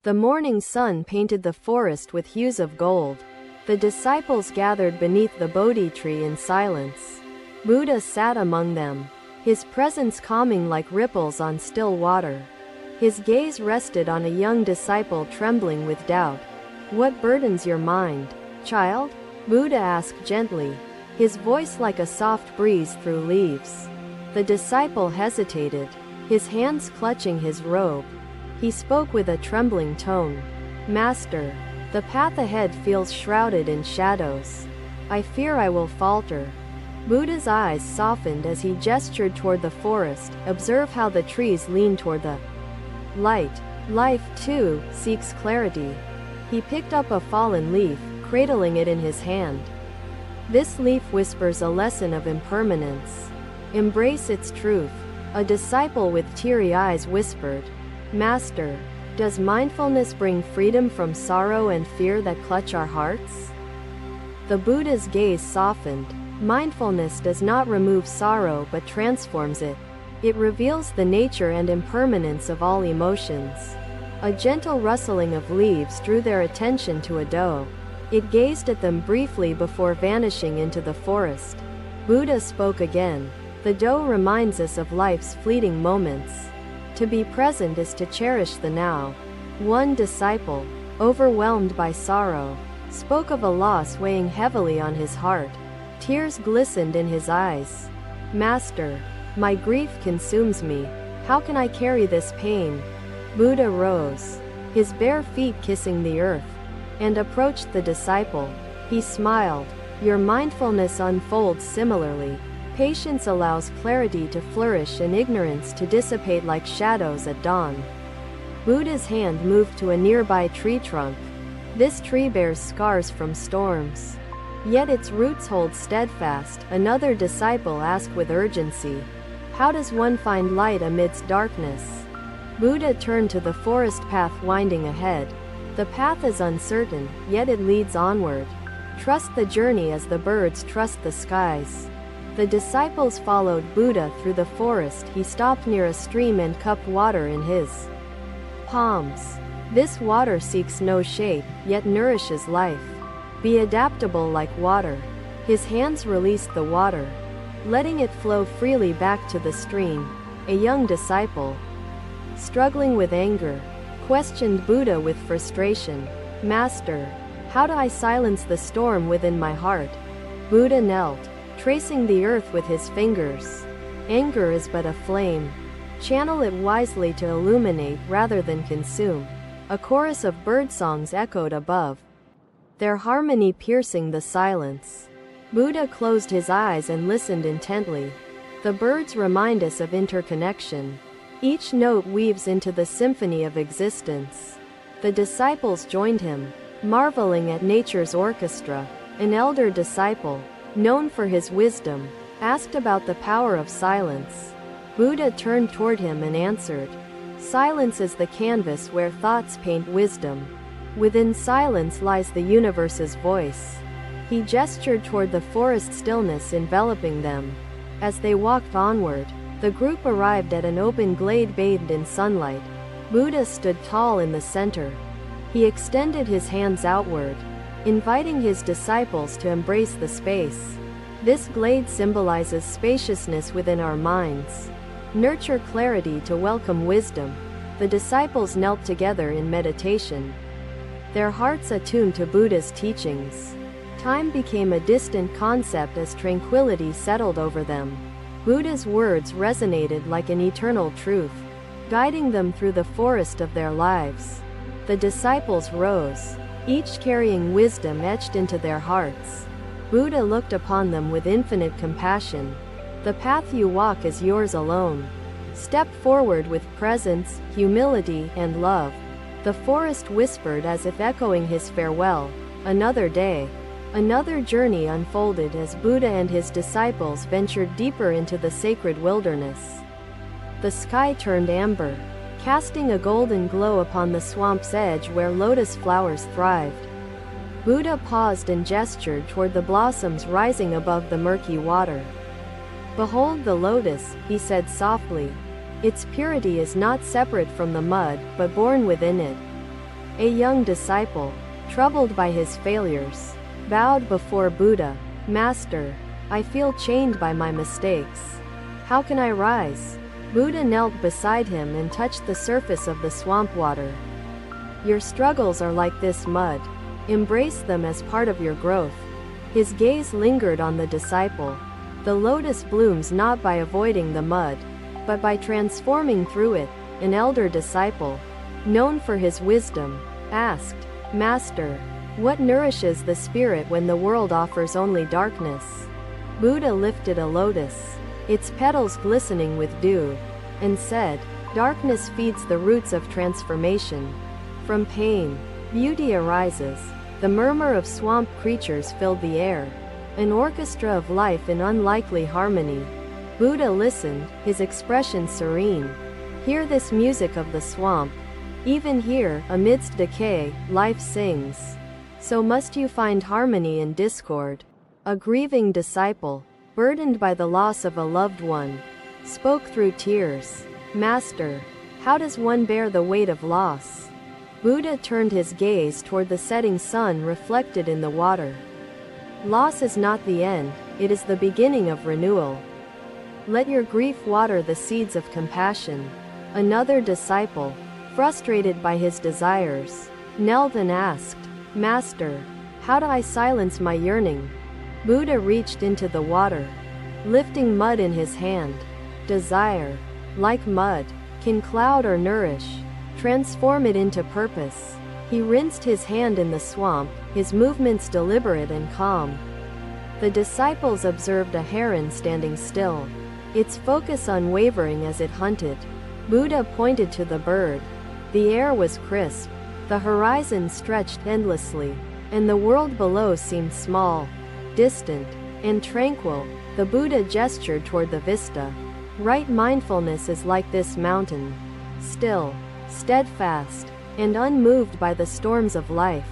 The morning sun painted the forest with hues of gold. The disciples gathered beneath the Bodhi tree in silence. Buddha sat among them, his presence calming like ripples on still water. His gaze rested on a young disciple trembling with doubt. "What burdens your mind, child?" Buddha asked gently, his voice like a soft breeze through leaves. The disciple hesitated, his hands clutching his robe. He spoke with a trembling tone. "Master, the path ahead feels shrouded in shadows. I fear I will falter." Buddha's eyes softened as he gestured toward the forest. "Observe how the trees lean toward the light. Life, too, seeks clarity." He picked up a fallen leaf, cradling it in his hand. "This leaf whispers a lesson of impermanence. Embrace its truth." A disciple with teary eyes whispered, "Master, does mindfulness bring freedom from sorrow and fear that clutch our hearts?" The Buddha's gaze softened. Mindfulness does not remove sorrow but transforms it. It reveals the nature and impermanence of all emotions. A gentle rustling of leaves drew their attention to a doe. It gazed at them briefly before vanishing into the forest. Buddha spoke again. "The doe reminds us of life's fleeting moments. To be present is to cherish the now." One disciple, overwhelmed by sorrow, spoke of a loss weighing heavily on his heart. Tears glistened in his eyes. "Master, my grief consumes me. How can I carry this pain?" Buddha rose, his bare feet kissing the earth, and approached the disciple. He smiled. "Your mindfulness unfolds similarly. Patience allows clarity to flourish and ignorance to dissipate like shadows at dawn." Buddha's hand moved to a nearby tree trunk. "This tree bears scars from storms, yet its roots hold steadfast." Another disciple asked with urgency, "How does one find light amidst darkness?" Buddha turned to the forest path winding ahead. "The path is uncertain, yet it leads onward. Trust the journey as the birds trust the skies." The disciples followed Buddha through the forest. He stopped near a stream and cupped water in his palms. "This water seeks no shape, yet nourishes life. Be adaptable like water." His hands released the water, letting it flow freely back to the stream. A young disciple, struggling with anger, questioned Buddha with frustration. "Master, how do I silence the storm within my heart?" Buddha knelt, tracing the earth with his fingers. "Anger is but a flame. Channel it wisely to illuminate rather than consume." A chorus of birdsongs echoed above, their harmony piercing the silence. Buddha closed his eyes and listened intently. The birds remind us of interconnection. Each note weaves into the symphony of existence. The disciples joined him, marveling at nature's orchestra. An elder disciple, known for his wisdom, asked about the power of silence. Buddha turned toward him and answered, "Silence is the canvas where thoughts paint wisdom. Within silence lies the universe's voice." He gestured toward the forest stillness enveloping them. As they walked onward, the group arrived at an open glade bathed in sunlight. Buddha stood tall in the center. He extended his hands outward, inviting his disciples to embrace the space. This glade symbolizes spaciousness within our minds. Nurture clarity to welcome wisdom. The disciples knelt together in meditation, their hearts attuned to Buddha's teachings. Time became a distant concept as tranquility settled over them. Buddha's words resonated like an eternal truth, guiding them through the forest of their lives. The disciples rose, each carrying wisdom etched into their hearts. Buddha looked upon them with infinite compassion. "The path you walk is yours alone. Step forward with presence, humility, and love." The forest whispered as if echoing his farewell. Another day, another journey unfolded as Buddha and his disciples ventured deeper into the sacred wilderness. The sky turned amber, casting a golden glow upon the swamp's edge where lotus flowers thrived. Buddha paused and gestured toward the blossoms rising above the murky water. "Behold the lotus," he said softly. "Its purity is not separate from the mud, but born within it." A young disciple, troubled by his failures, bowed before Buddha. Master, I feel chained by my mistakes. How can I rise? Buddha knelt beside him and touched the surface of the swamp water. Your struggles are like this mud. Embrace them as part of your growth. His gaze lingered on the disciple. The lotus blooms not by avoiding the mud, but by transforming through it. An elder disciple, known for his wisdom, asked, Master, what nourishes the spirit when the world offers only darkness? Buddha lifted a lotus, its petals glistening with dew, and said, Darkness feeds the roots of transformation. From pain, beauty arises. The murmur of swamp creatures filled the air, an orchestra of life in unlikely harmony. Buddha listened, his expression serene. Hear this music of the swamp. Even here, amidst decay, life sings. So must you find harmony in discord. A grieving disciple, burdened by the loss of a loved one, spoke through tears. Master, how does one bear the weight of loss? Buddha turned his gaze toward the setting sun reflected in the water. Loss is not the end, it is the beginning of renewal. Let your grief water the seeds of compassion. Another disciple, frustrated by his desires, knelt and asked, Master, how do I silence my yearning? Buddha reached into the water, lifting mud in his hand. Desire, like mud, can cloud or nourish. Transform it into purpose. He rinsed his hand in the swamp, his movements deliberate and calm. The disciples observed a heron standing still, its focus unwavering as it hunted. Buddha pointed to the bird. The air was crisp, the horizon stretched endlessly, and the world below seemed small, distant, and tranquil. The Buddha gestured toward the vista. Right mindfulness is like this mountain, still, steadfast, and unmoved by the storms of life.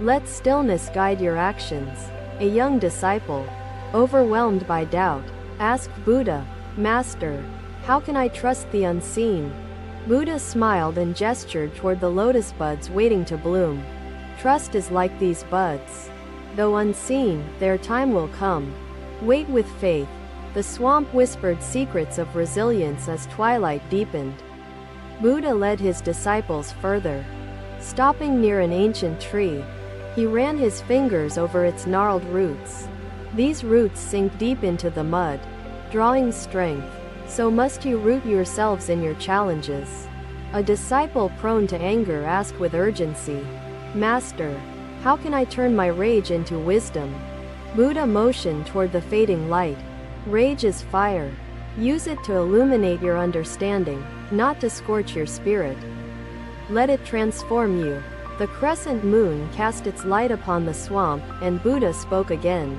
Let stillness guide your actions. A young disciple, overwhelmed by doubt, asked Buddha, Master, how can I trust the unseen? Buddha smiled and gestured toward the lotus buds waiting to bloom. Trust is like these buds. Though unseen, their time will come. Wait with faith. The swamp whispered secrets of resilience as twilight deepened. Buddha led his disciples further. Stopping near an ancient tree, he ran his fingers over its gnarled roots. These roots sink deep into the mud, drawing strength. So must you root yourselves in your challenges. A disciple prone to anger asked with urgency, Master, how can I turn my rage into wisdom? Buddha motioned toward the fading light. Rage is fire. Use it to illuminate your understanding, not to scorch your spirit. Let it transform you. The crescent moon cast its light upon the swamp, and Buddha spoke again.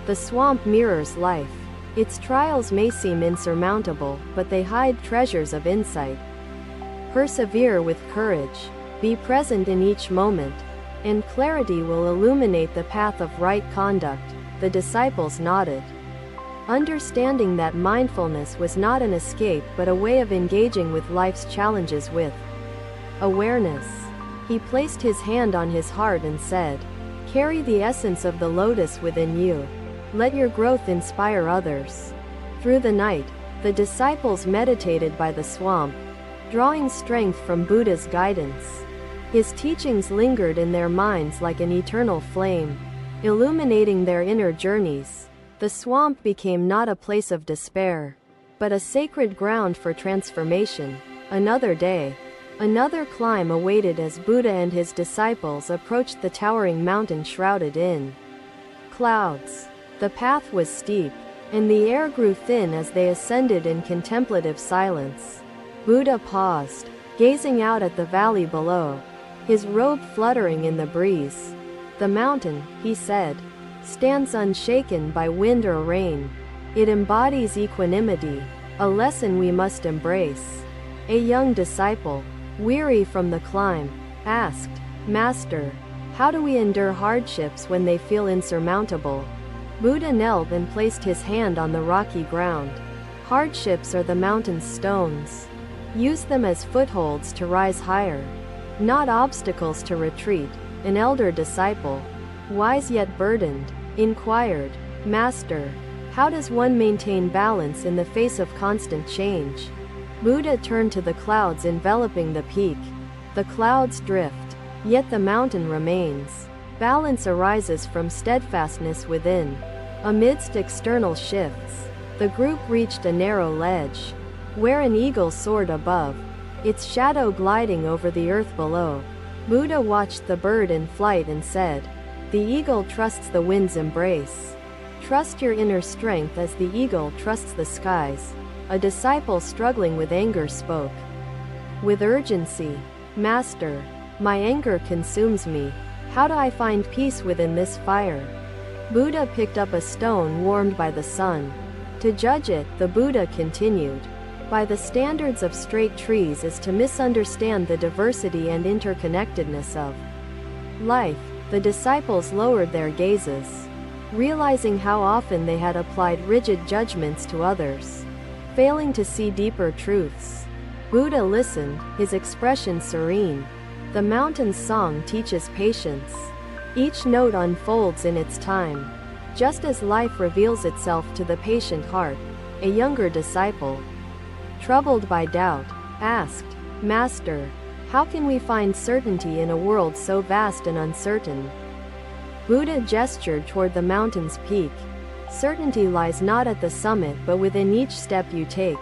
The swamp mirrors life. Its trials may seem insurmountable, but they hide treasures of insight. Persevere with courage. Be present in each moment, and clarity will illuminate the path of right conduct. The disciples nodded, understanding that mindfulness was not an escape but a way of engaging with life's challenges with awareness. He placed his hand on his heart and said, Carry the essence of the lotus within you. Let your growth inspire others. Through the night, the disciples meditated by the swamp, drawing strength from Buddha's guidance. His teachings lingered in their minds like an eternal flame, illuminating their inner journeys. The swamp became not a place of despair, but a sacred ground for transformation. Another day, another climb awaited as Buddha and his disciples approached the towering mountain shrouded in clouds. The path was steep, and the air grew thin as they ascended in contemplative silence. Buddha paused, gazing out at the valley below, his robe fluttering in the breeze. The mountain, he said, stands unshaken by wind or rain. It embodies equanimity, a lesson we must embrace. A young disciple, weary from the climb, asked, Master, how do we endure hardships when they feel insurmountable? Buddha knelt and placed his hand on the rocky ground. Hardships are the mountain's stones. Use them as footholds to rise higher. not obstacles to retreat. An elder disciple, wise yet burdened, inquired, Master, how does one maintain balance in the face of constant change? Buddha turned to the clouds enveloping the peak. The clouds drift, yet the mountain remains. Balance arises from steadfastness within. Amidst external shifts, the group reached a narrow ledge, where an eagle soared above, its shadow gliding over the earth below. Buddha watched the bird in flight and said, The eagle trusts the wind's embrace. Trust your inner strength as the eagle trusts the skies. A disciple struggling with anger spoke with urgency, Master, my anger consumes me. How do I find peace within this fire? Buddha picked up a stone warmed by the sun. To judge it, the Buddha continued, by the standards of straight trees is to misunderstand the diversity and interconnectedness of life. The disciples lowered their gazes, realizing how often they had applied rigid judgments to others, failing to see deeper truths. Buddha listened, his expression serene. The mountain's song teaches patience. Each note unfolds in its time. Just as life reveals itself to the patient heart, a younger disciple, troubled by doubt, asked, Master, how can we find certainty in a world so vast and uncertain? Buddha gestured toward the mountain's peak. Certainty lies not at the summit but within each step you take.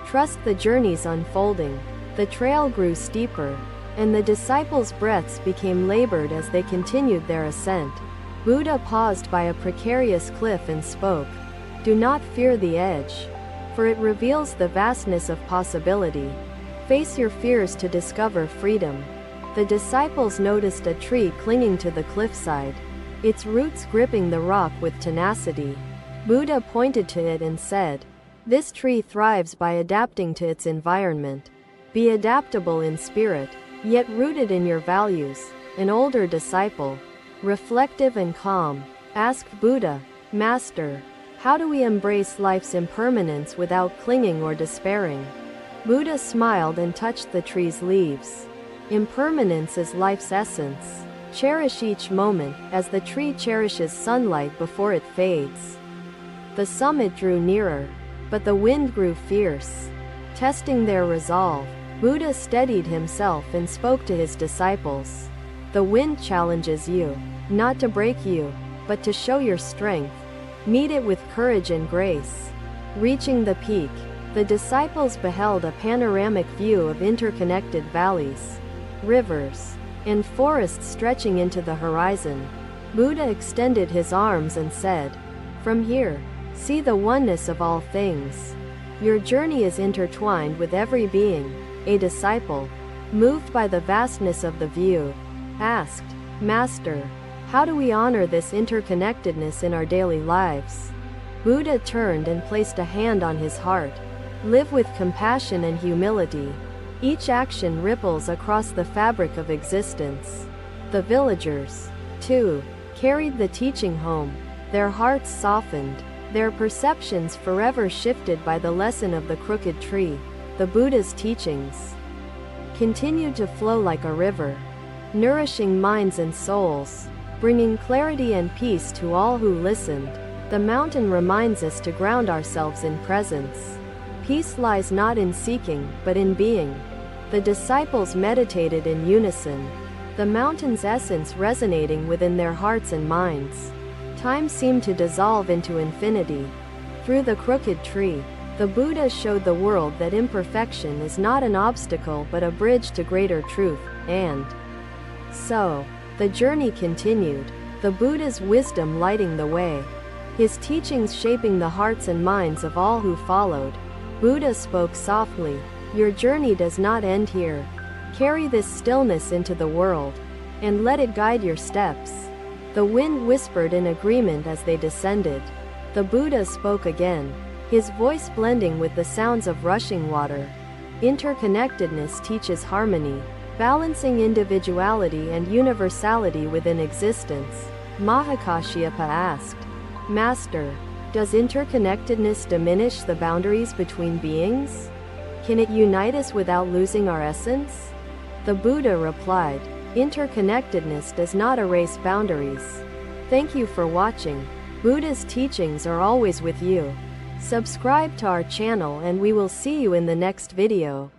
Trust the journey's unfolding. The trail grew steeper, and the disciples' breaths became labored as they continued their ascent. Buddha paused by a precarious cliff and spoke, Do not fear the edge, for it reveals the vastness of possibility. Face your fears to discover freedom. The disciples noticed a tree clinging to the cliffside, its roots gripping the rock with tenacity. Buddha pointed to it and said, This tree thrives by adapting to its environment. Be adaptable in spirit, yet rooted in your values. An older disciple, reflective and calm, asked Buddha, Master, how do we embrace life's impermanence without clinging or despairing? Buddha smiled and touched the tree's leaves. Impermanence is life's essence. Cherish each moment, as the tree cherishes sunlight before it fades. The summit drew nearer, but the wind grew fierce. Testing their resolve, Buddha steadied himself and spoke to his disciples. The wind challenges you, not to break you, but to show your strength. Meet it with courage and grace. Reaching the peak, the disciples beheld a panoramic view of interconnected valleys, rivers, and forests stretching into the horizon. Buddha extended his arms and said, From here, see the oneness of all things. Your journey is intertwined with every being. A disciple, moved by the vastness of the view, asked, Master, how do we honor this interconnectedness in our daily lives? Buddha turned and placed a hand on his heart. Live with compassion and humility. Each action ripples across the fabric of existence. The villagers, too, carried the teaching home. Their hearts softened, their perceptions forever shifted by the lesson of the crooked tree. The Buddha's teachings continued to flow like a river, nourishing minds and souls, bringing clarity and peace to all who listened. The mountain reminds us to ground ourselves in presence. Peace lies not in seeking, but in being. The disciples meditated in unison, the mountain's essence resonating within their hearts and minds. Time seemed to dissolve into infinity. Through the crooked tree, the Buddha showed the world that imperfection is not an obstacle but a bridge to greater truth, and so, the journey continued, the Buddha's wisdom lighting the way, his teachings shaping the hearts and minds of all who followed. Buddha spoke softly, Your journey does not end here. Carry this stillness into the world, and let it guide your steps. The wind whispered in agreement as they descended. The Buddha spoke again, his voice blending with the sounds of rushing water. Interconnectedness teaches harmony, balancing individuality and universality within existence. Mahakashyapa asked, Master, does interconnectedness diminish the boundaries between beings? Can it unite us without losing our essence? The Buddha replied, "Interconnectedness does not erase boundaries." Thank you for watching. Buddha's teachings are always with you. Subscribe to our channel and we will see you in the next video.